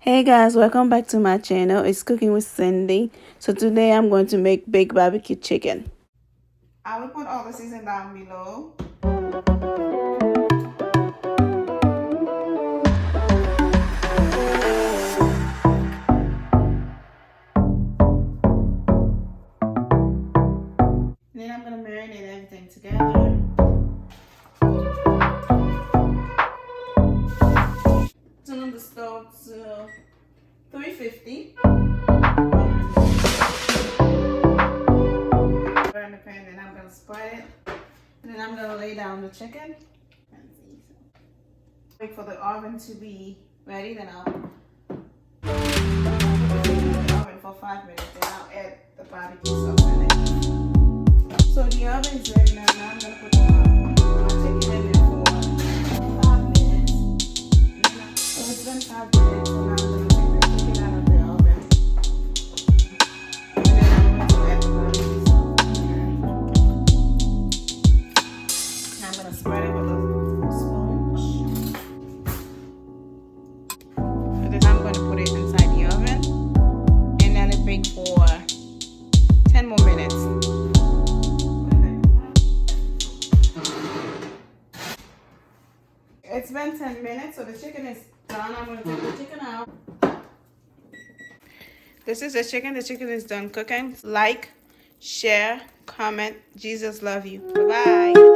Hey guys, welcome back to my channel. It's Cooking with Cindy. So today I'm going to make baked barbecue chicken. I will put all the seasoning down below. And then I'm going to marinate everything together. Turn on the stove to 350. In the pan, then I'm going to spread it. And then I'm going to lay down the chicken. Wait for the oven to be ready, then I'll put it in the oven for 5 minutes. Then I'll add the barbecue sauce in it. So the oven is ready now. Now I'm going to put my chicken in there for 5 minutes. So it's been 5 minutes. So now I'm going to take the chicken out of the oven. And then I'm going to add the barbecue sauce in there. And I'm going to spread it with a sponge. And then I'm going to put it inside the oven. And then it bake for 10 more minutes. It's been 10 minutes, so the chicken is done. I'm going to take the chicken out. This is the chicken. The chicken is done cooking. Like, share, comment. Jesus love you. Bye-bye.